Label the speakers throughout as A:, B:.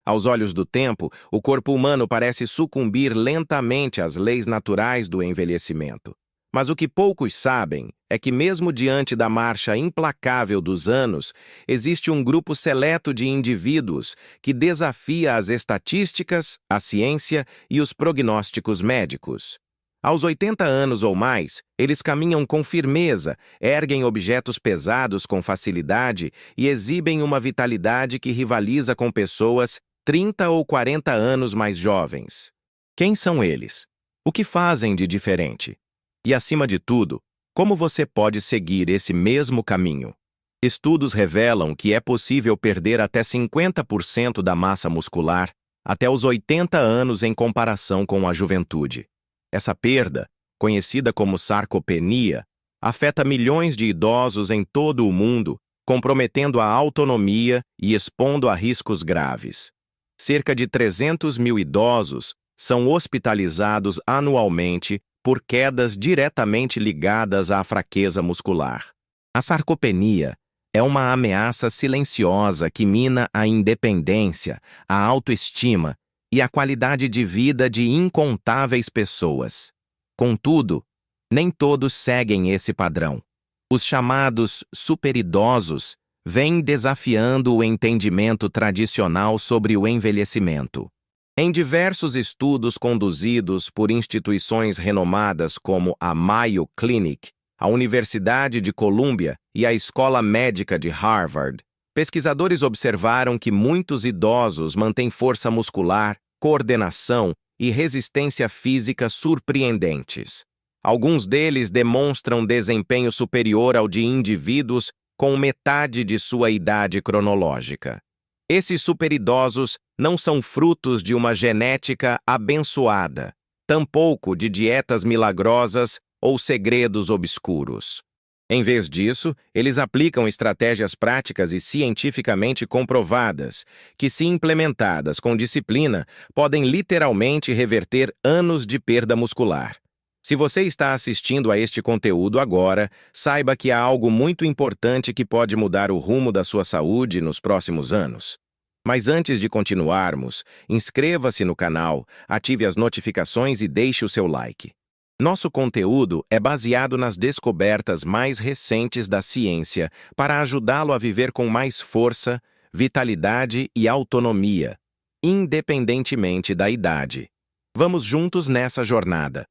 A: Aos olhos do tempo, o corpo humano parece sucumbir lentamente às leis naturais do envelhecimento. Mas o que poucos sabem é que, mesmo diante da marcha implacável dos anos, existe um grupo seleto de indivíduos que desafia as estatísticas, a ciência e os prognósticos médicos. Aos 80 anos ou mais, eles caminham com firmeza, erguem objetos pesados com facilidade e exibem uma vitalidade que rivaliza com pessoas 30 ou 40 anos mais jovens. Quem são eles? O que fazem de diferente? E, acima de tudo, como você pode seguir esse mesmo caminho? Estudos revelam que é possível perder até 50% da massa muscular até os 80 anos em comparação com a juventude. Essa perda, conhecida como sarcopenia, afeta milhões de idosos em todo o mundo, comprometendo a autonomia e expondo a riscos graves. Cerca de 300 mil idosos são hospitalizados anualmente por quedas diretamente ligadas à fraqueza muscular. A sarcopenia é uma ameaça silenciosa que mina a independência, a autoestima e a qualidade de vida de incontáveis pessoas. Contudo, nem todos seguem esse padrão. Os chamados superidosos vêm desafiando o entendimento tradicional sobre o envelhecimento. Em diversos estudos conduzidos por instituições renomadas como a Mayo Clinic, a Universidade de Columbia e a Escola Médica de Harvard, pesquisadores observaram que muitos idosos mantêm força muscular, coordenação e resistência física surpreendentes. Alguns deles demonstram desempenho superior ao de indivíduos com metade de sua idade cronológica. Esses superidosos não são frutos de uma genética abençoada, tampouco de dietas milagrosas ou segredos obscuros. Em vez disso, eles aplicam estratégias práticas e cientificamente comprovadas, que, se implementadas com disciplina, podem literalmente reverter anos de perda muscular. Se você está assistindo a este conteúdo agora, saiba que há algo muito importante que pode mudar o rumo da sua saúde nos próximos anos. Mas antes de continuarmos, inscreva-se no canal, ative as notificações e deixe o seu like. Nosso conteúdo é baseado nas descobertas mais recentes da ciência para ajudá-lo a viver com mais força, vitalidade e autonomia, independentemente da idade. Vamos juntos nessa jornada.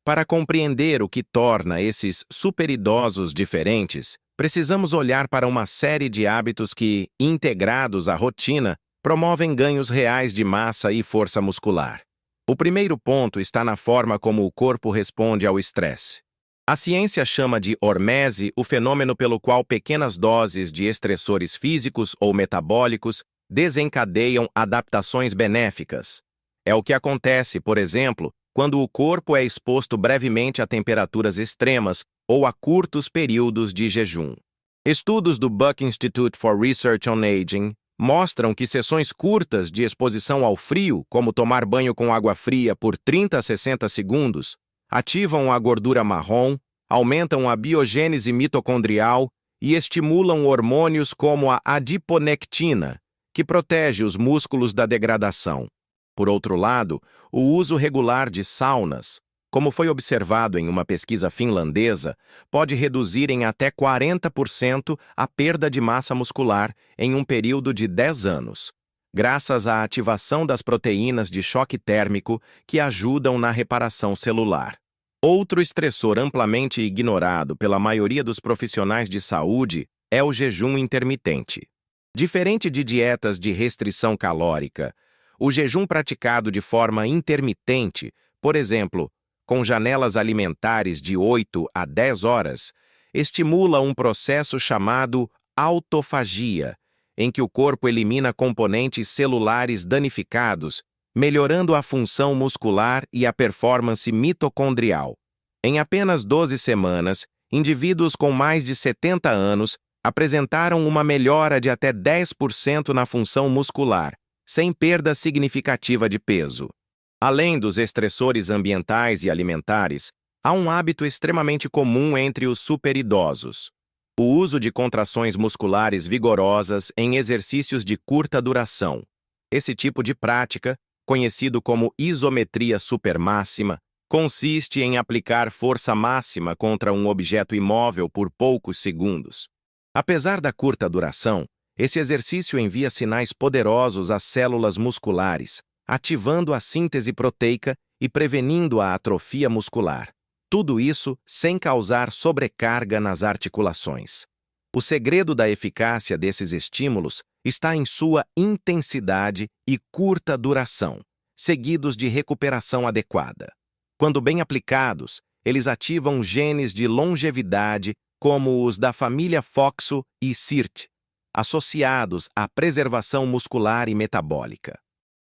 A: Para compreender o que torna esses superidosos diferentes, precisamos olhar para uma série de hábitos que, integrados à rotina, promovem ganhos reais de massa e força muscular. O primeiro ponto está na forma como o corpo responde ao estresse. A ciência chama de hormese o fenômeno pelo qual pequenas doses de estressores físicos ou metabólicos desencadeiam adaptações benéficas. É o que acontece, por exemplo, quando o corpo é exposto brevemente a temperaturas extremas ou a curtos períodos de jejum. Estudos do Buck Institute for Research on Aging mostram que sessões curtas de exposição ao frio, como tomar banho com água fria por 30 a 60 segundos, ativam a gordura marrom, aumentam a biogênese mitocondrial e estimulam hormônios como a adiponectina, que protege os músculos da degradação. Por outro lado, o uso regular de saunas, como foi observado em uma pesquisa finlandesa, pode reduzir em até 40% a perda de massa muscular em um período de 10 anos, graças à ativação das proteínas de choque térmico que ajudam na reparação celular. Outro estressor amplamente ignorado pela maioria dos profissionais de saúde é o jejum intermitente. Diferente de dietas de restrição calórica, o jejum praticado de forma intermitente, por exemplo, com janelas alimentares de 8 a 10 horas, estimula um processo chamado autofagia, em que o corpo elimina componentes celulares danificados, melhorando a função muscular e a performance mitocondrial. Em apenas 12 semanas, indivíduos com mais de 70 anos apresentaram uma melhora de até 10% na função muscular, sem perda significativa de peso. Além dos estressores ambientais e alimentares, há um hábito extremamente comum entre os superidosos: o uso de contrações musculares vigorosas em exercícios de curta duração. Esse tipo de prática, conhecido como isometria supermáxima, consiste em aplicar força máxima contra um objeto imóvel por poucos segundos. Apesar da curta duração, esse exercício envia sinais poderosos às células musculares, ativando a síntese proteica e prevenindo a atrofia muscular. Tudo isso sem causar sobrecarga nas articulações. O segredo da eficácia desses estímulos está em sua intensidade e curta duração, seguidos de recuperação adequada. Quando bem aplicados, eles ativam genes de longevidade como os da família FOXO e SIRT, associados à preservação muscular e metabólica.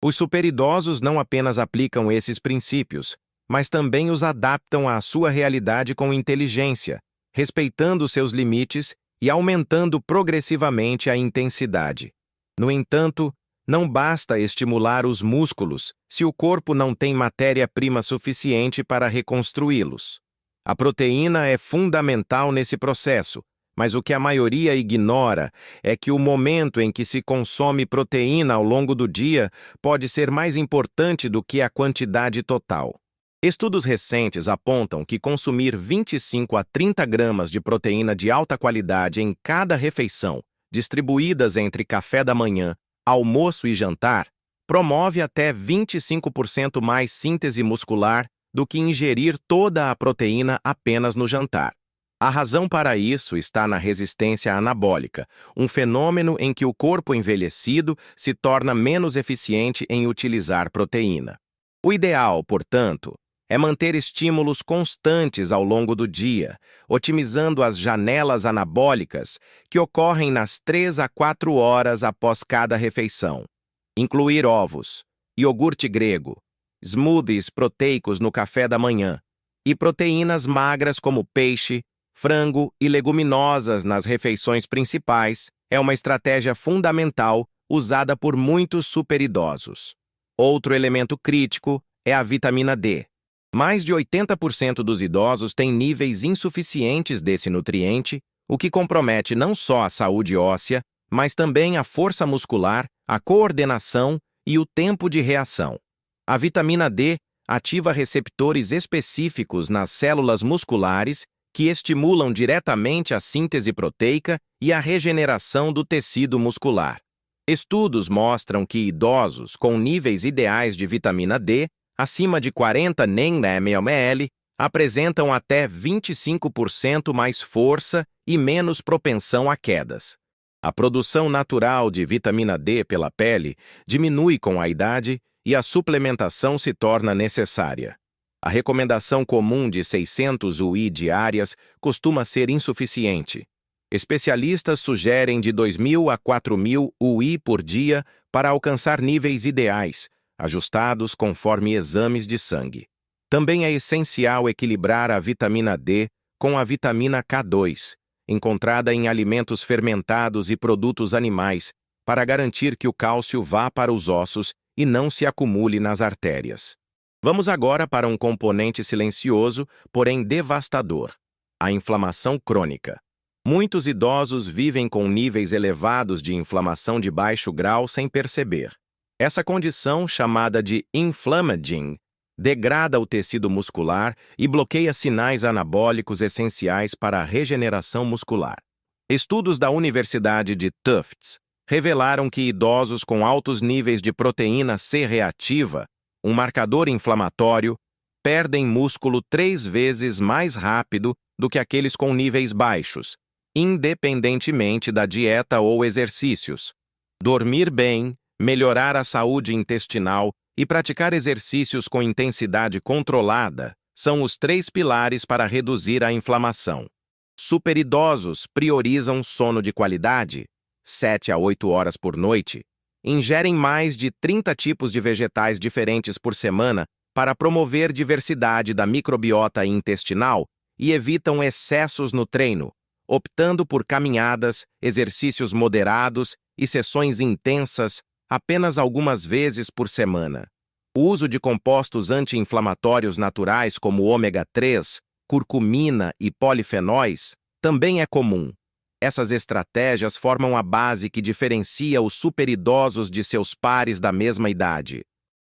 A: Os superidosos não apenas aplicam esses princípios, mas também os adaptam à sua realidade com inteligência, respeitando seus limites e aumentando progressivamente a intensidade. No entanto, não basta estimular os músculos se o corpo não tem matéria-prima suficiente para reconstruí-los. A proteína é fundamental nesse processo, mas o que a maioria ignora é que o momento em que se consome proteína ao longo do dia pode ser mais importante do que a quantidade total. Estudos recentes apontam que consumir 25 a 30 gramas de proteína de alta qualidade em cada refeição, distribuídas entre café da manhã, almoço e jantar, promove até 25% mais síntese muscular do que ingerir toda a proteína apenas no jantar. A razão para isso está na resistência anabólica, um fenômeno em que o corpo envelhecido se torna menos eficiente em utilizar proteína. O ideal, portanto, é manter estímulos constantes ao longo do dia, otimizando as janelas anabólicas que ocorrem nas 3 a 4 horas após cada refeição. Incluir ovos, iogurte grego, smoothies proteicos no café da manhã e proteínas magras como peixe, frango e leguminosas nas refeições principais é uma estratégia fundamental usada por muitos superidosos. Outro elemento crítico é a vitamina D. Mais de 80% dos idosos têm níveis insuficientes desse nutriente, o que compromete não só a saúde óssea, mas também a força muscular, a coordenação e o tempo de reação. A vitamina D ativa receptores específicos nas células musculares que estimulam diretamente a síntese proteica e a regeneração do tecido muscular. Estudos mostram que idosos com níveis ideais de vitamina D, acima de 40 nmol, apresentam até 25% mais força e menos propensão a quedas. A produção natural de vitamina D pela pele diminui com a idade e a suplementação se torna necessária. A recomendação comum de 600 UI diárias costuma ser insuficiente. Especialistas sugerem de 2.000 a 4.000 UI por dia para alcançar níveis ideais, ajustados conforme exames de sangue. Também é essencial equilibrar a vitamina D com a vitamina K2, encontrada em alimentos fermentados e produtos animais, para garantir que o cálcio vá para os ossos e não se acumule nas artérias. Vamos agora para um componente silencioso, porém devastador: a inflamação crônica. Muitos idosos vivem com níveis elevados de inflamação de baixo grau sem perceber. Essa condição, chamada de inflammaging, degrada o tecido muscular e bloqueia sinais anabólicos essenciais para a regeneração muscular. Estudos da Universidade de Tufts revelaram que idosos com altos níveis de proteína C reativa, um marcador inflamatório, perdem músculo 3 vezes mais rápido do que aqueles com níveis baixos, independentemente da dieta ou exercícios. Dormir bem, melhorar a saúde intestinal e praticar exercícios com intensidade controlada são os 3 pilares para reduzir a inflamação. Superidosos priorizam sono de qualidade, 7 a 8 horas por noite, ingerem mais de 30 tipos de vegetais diferentes por semana para promover diversidade da microbiota intestinal e evitam excessos no treino, optando por caminhadas, exercícios moderados e sessões intensas apenas algumas vezes por semana. O uso de compostos anti-inflamatórios naturais como ômega 3, curcumina e polifenóis também é comum. Essas estratégias formam a base que diferencia os superidosos de seus pares da mesma idade.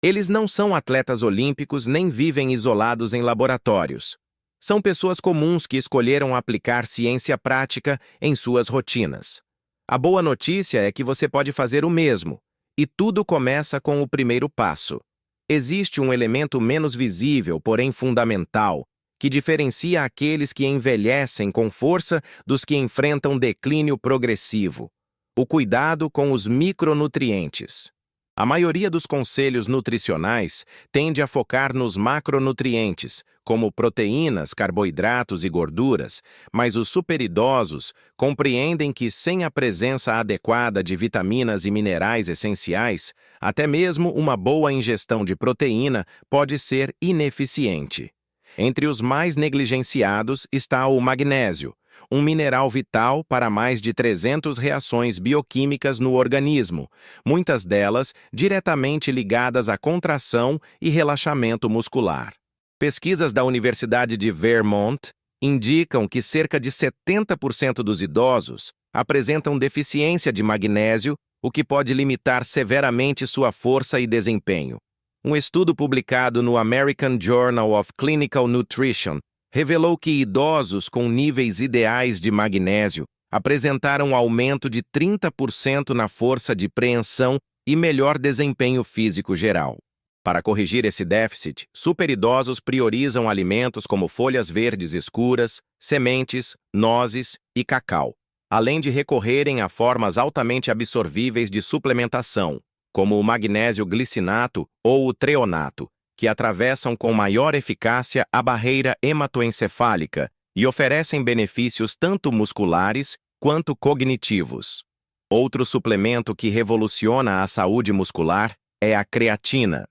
A: Eles não são atletas olímpicos nem vivem isolados em laboratórios. São pessoas comuns que escolheram aplicar ciência prática em suas rotinas. A boa notícia é que você pode fazer o mesmo, e tudo começa com o primeiro passo. Existe um elemento menos visível, porém fundamental, que diferencia aqueles que envelhecem com força dos que enfrentam declínio progressivo: o cuidado com os micronutrientes. A maioria dos conselhos nutricionais tende a focar nos macronutrientes, como proteínas, carboidratos e gorduras, mas os superidosos compreendem que, sem a presença adequada de vitaminas e minerais essenciais, até mesmo uma boa ingestão de proteína pode ser ineficiente. Entre os mais negligenciados está o magnésio, um mineral vital para mais de 300 reações bioquímicas no organismo, muitas delas diretamente ligadas à contração e relaxamento muscular. Pesquisas da Universidade de Vermont indicam que cerca de 70% dos idosos apresentam deficiência de magnésio, o que pode limitar severamente sua força e desempenho. Um estudo publicado no American Journal of Clinical Nutrition revelou que idosos com níveis ideais de magnésio apresentaram aumento de 30% na força de preensão e melhor desempenho físico geral. Para corrigir esse déficit, superidosos priorizam alimentos como folhas verdes escuras, sementes, nozes e cacau, além de recorrerem a formas altamente absorvíveis de suplementação, como o magnésio glicinato ou o treonato, que atravessam com maior eficácia a barreira hematoencefálica e oferecem benefícios tanto musculares quanto cognitivos. Outro suplemento que revoluciona a saúde muscular é a creatina.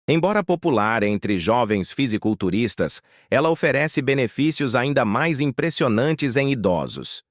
A: Embora popular entre jovens fisiculturistas, ela oferece benefícios ainda mais impressionantes em idosos.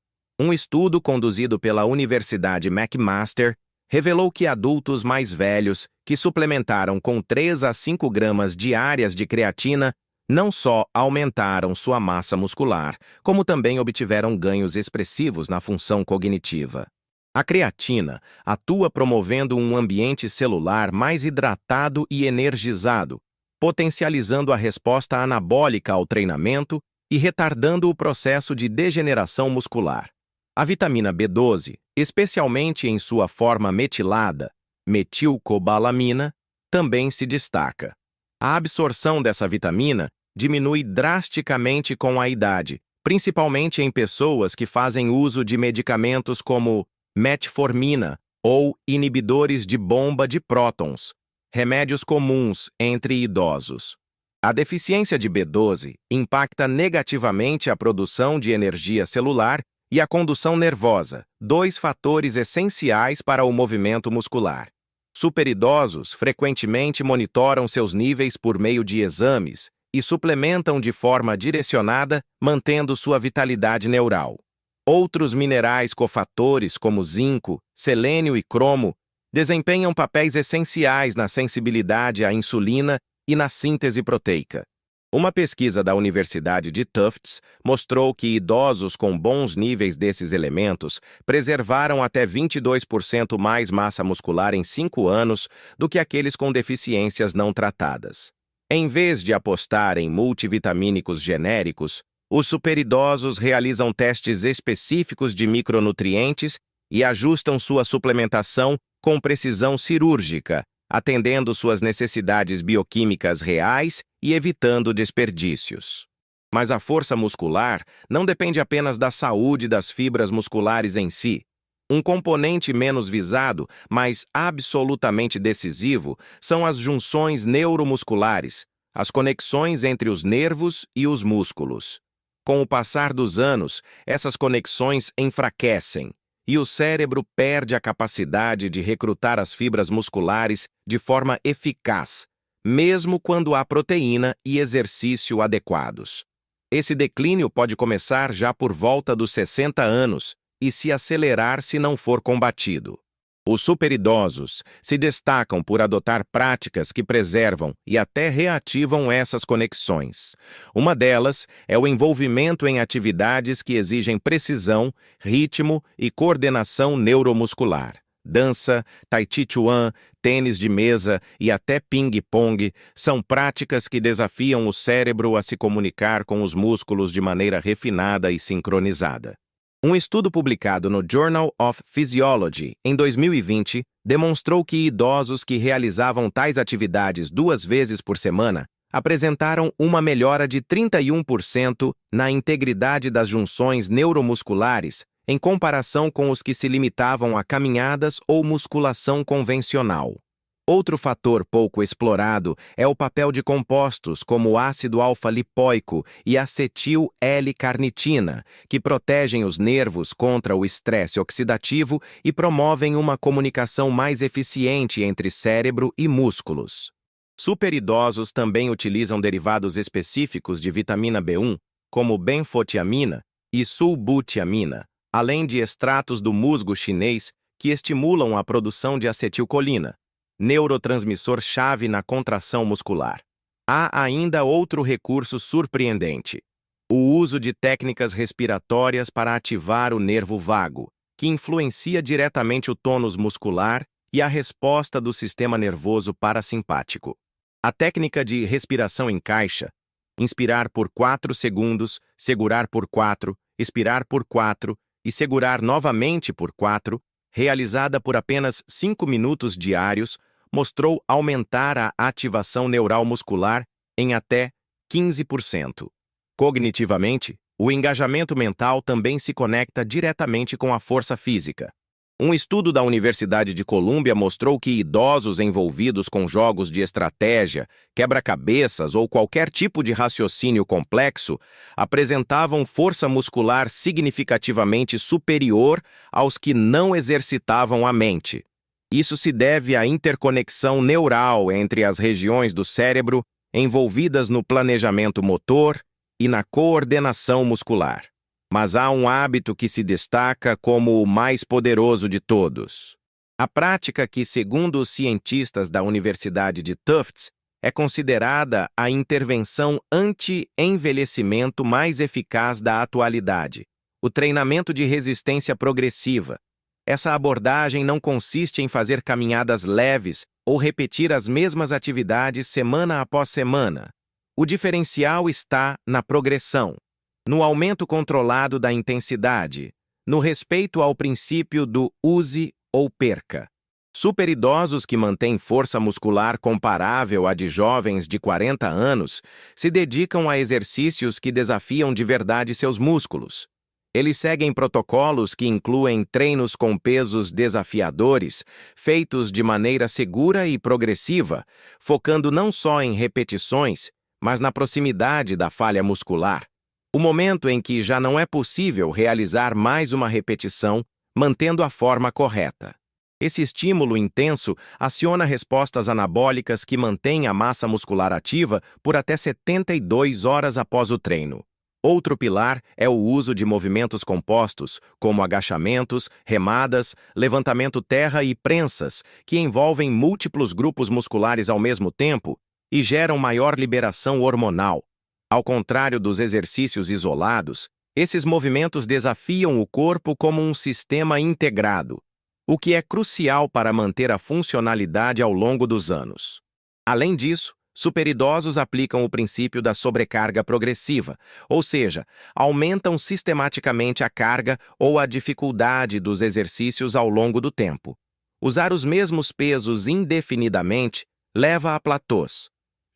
A: Um estudo conduzido pela Universidade McMaster revelou que adultos mais velhos que suplementaram com 3 a 5 gramas diárias de creatina não só aumentaram sua massa muscular, como também obtiveram ganhos expressivos na função cognitiva. A creatina atua promovendo um ambiente celular mais hidratado e energizado, potencializando a resposta anabólica ao treinamento e retardando o processo de degeneração muscular. A vitamina B12, especialmente em sua forma metilada, metilcobalamina, também se destaca. A absorção dessa vitamina diminui drasticamente com a idade, principalmente em pessoas que fazem uso de medicamentos como metformina ou inibidores de bomba de prótons, remédios comuns entre idosos. A deficiência de B12 impacta negativamente a produção de energia celular e a condução nervosa, 2 fatores essenciais para o movimento muscular. Superidosos frequentemente monitoram seus níveis por meio de exames e suplementam de forma direcionada, mantendo sua vitalidade neural. Outros minerais cofatores, como zinco, selênio e cromo, desempenham papéis essenciais na sensibilidade à insulina e na síntese proteica. Uma pesquisa da Universidade de Tufts mostrou que idosos com bons níveis desses elementos preservaram até 22% mais massa muscular em 5 anos do que aqueles com deficiências não tratadas. Em vez de apostar em multivitamínicos genéricos, os superidosos realizam testes específicos de micronutrientes e ajustam sua suplementação com precisão cirúrgica, atendendo suas necessidades bioquímicas reais e evitando desperdícios. Mas a força muscular não depende apenas da saúde das fibras musculares em si. Um componente menos visado, mas absolutamente decisivo, são as junções neuromusculares, as conexões entre os nervos e os músculos. Com o passar dos anos, essas conexões enfraquecem e o cérebro perde a capacidade de recrutar as fibras musculares de forma eficaz, mesmo quando há proteína e exercício adequados. Esse declínio pode começar já por volta dos 60 anos e se acelerar se não for combatido. Os superidosos se destacam por adotar práticas que preservam e até reativam essas conexões. Uma delas é o envolvimento em atividades que exigem precisão, ritmo e coordenação neuromuscular. Dança, tai chi chuan, tênis de mesa e até ping-pong são práticas que desafiam o cérebro a se comunicar com os músculos de maneira refinada e sincronizada. Um estudo publicado no Journal of Physiology em 2020 demonstrou que idosos que realizavam tais atividades 2 vezes por semana apresentaram uma melhora de 31% na integridade das junções neuromusculares em comparação com os que se limitavam a caminhadas ou musculação convencional. Outro fator pouco explorado é o papel de compostos como o ácido alfa-lipoico e acetil L-carnitina, que protegem os nervos contra o estresse oxidativo e promovem uma comunicação mais eficiente entre cérebro e músculos. Superidosos também utilizam derivados específicos de vitamina B1, como benfotiamina e sulbutiamina, além de extratos do musgo chinês que estimulam a produção de acetilcolina, neurotransmissor-chave na contração muscular. Há ainda outro recurso surpreendente: o uso de técnicas respiratórias para ativar o nervo vago, que influencia diretamente o tônus muscular e a resposta do sistema nervoso parasimpático. A técnica de respiração em caixa, inspirar por 4 segundos, segurar por 4, expirar por 4 e segurar novamente por 4, realizada por apenas 5 minutos diários, mostrou aumentar a ativação neural muscular em até 15%. Cognitivamente, o engajamento mental também se conecta diretamente com a força física. Um estudo da Universidade de Colômbia mostrou que idosos envolvidos com jogos de estratégia, quebra-cabeças ou qualquer tipo de raciocínio complexo apresentavam força muscular significativamente superior aos que não exercitavam a mente. Isso se deve à interconexão neural entre as regiões do cérebro envolvidas no planejamento motor e na coordenação muscular. Mas há um hábito que se destaca como o mais poderoso de todos. A prática que, segundo os cientistas da Universidade de Tufts, é considerada a intervenção anti-envelhecimento mais eficaz da atualidade: o treinamento de resistência progressiva. Essa abordagem não consiste em fazer caminhadas leves ou repetir as mesmas atividades semana após semana. O diferencial está na progressão, no aumento controlado da intensidade, no respeito ao princípio do use ou perca. Superidosos que mantêm força muscular comparável à de jovens de 40 anos se dedicam a exercícios que desafiam de verdade seus músculos. Eles seguem protocolos que incluem treinos com pesos desafiadores, feitos de maneira segura e progressiva, focando não só em repetições, mas na proximidade da falha muscular. O momento em que já não é possível realizar mais uma repetição, mantendo a forma correta. Esse estímulo intenso aciona respostas anabólicas que mantêm a massa muscular ativa por até 72 horas após o treino. Outro pilar é o uso de movimentos compostos, como agachamentos, remadas, levantamento terra e prensas, que envolvem múltiplos grupos musculares ao mesmo tempo e geram maior liberação hormonal. Ao contrário dos exercícios isolados, esses movimentos desafiam o corpo como um sistema integrado, o que é crucial para manter a funcionalidade ao longo dos anos. Além disso, superidosos aplicam o princípio da sobrecarga progressiva, ou seja, aumentam sistematicamente a carga ou a dificuldade dos exercícios ao longo do tempo. Usar os mesmos pesos indefinidamente leva a platôs.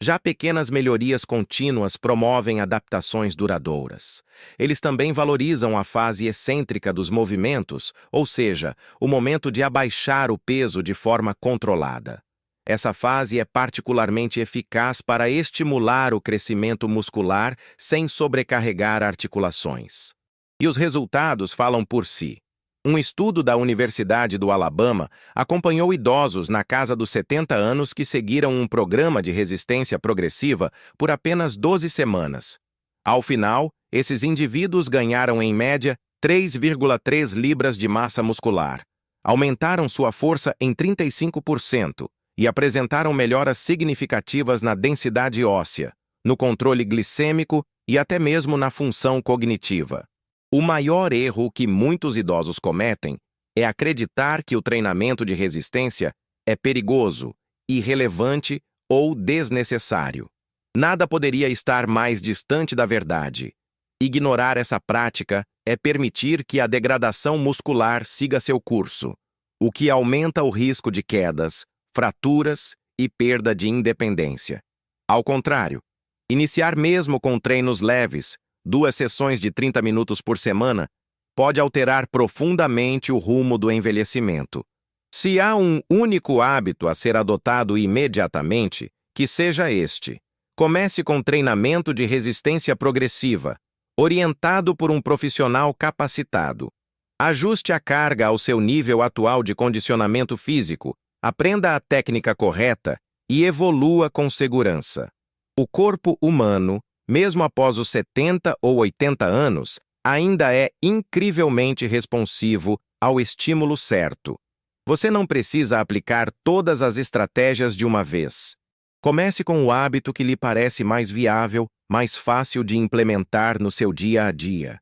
A: Já pequenas melhorias contínuas promovem adaptações duradouras. Eles também valorizam a fase excêntrica dos movimentos, ou seja, o momento de abaixar o peso de forma controlada. Essa fase é particularmente eficaz para estimular o crescimento muscular sem sobrecarregar articulações. E os resultados falam por si. Um estudo da Universidade do Alabama acompanhou idosos na casa dos 70 anos que seguiram um programa de resistência progressiva por apenas 12 semanas. Ao final, esses indivíduos ganharam em média 3,3 libras de massa muscular, aumentaram sua força em 35% e apresentaram melhoras significativas na densidade óssea, no controle glicêmico e até mesmo na função cognitiva. O maior erro que muitos idosos cometem é acreditar que o treinamento de resistência é perigoso, irrelevante ou desnecessário. Nada poderia estar mais distante da verdade. Ignorar essa prática é permitir que a degradação muscular siga seu curso, o que aumenta o risco de quedas, fraturas e perda de independência. Ao contrário, iniciar mesmo com treinos leves, 2 sessões de 30 minutos por semana, pode alterar profundamente o rumo do envelhecimento. Se há um único hábito a ser adotado imediatamente, que seja este. Comece com treinamento de resistência progressiva, orientado por um profissional capacitado. Ajuste a carga ao seu nível atual de condicionamento físico, aprenda a técnica correta e evolua com segurança. O corpo humano, mesmo após os 70 ou 80 anos, ainda é incrivelmente responsivo ao estímulo certo. Você não precisa aplicar todas as estratégias de uma vez. Comece com o hábito que lhe parece mais viável, mais fácil de implementar no seu dia a dia.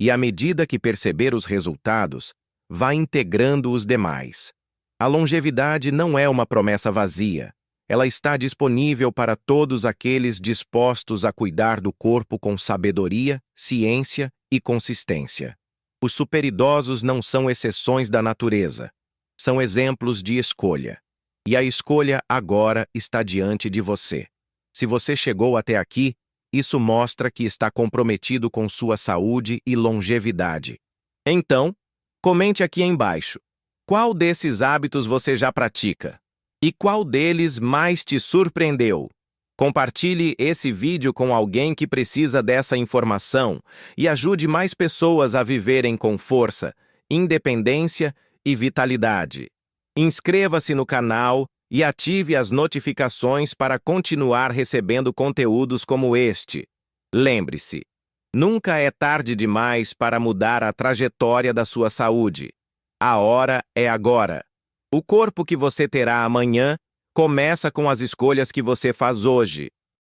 A: E à medida que perceber os resultados, vá integrando os demais. A longevidade não é uma promessa vazia. Ela está disponível para todos aqueles dispostos a cuidar do corpo com sabedoria, ciência e consistência. Os superidosos não são exceções da natureza. São exemplos de escolha. E a escolha agora está diante de você. Se você chegou até aqui, isso mostra que está comprometido com sua saúde e longevidade. Então, comente aqui embaixo. Qual desses hábitos você já pratica? E qual deles mais te surpreendeu? Compartilhe esse vídeo com alguém que precisa dessa informação e ajude mais pessoas a viverem com força, independência e vitalidade. Inscreva-se no canal e ative as notificações para continuar recebendo conteúdos como este. Lembre-se, nunca é tarde demais para mudar a trajetória da sua saúde. A hora é agora. O corpo que você terá amanhã começa com as escolhas que você faz hoje.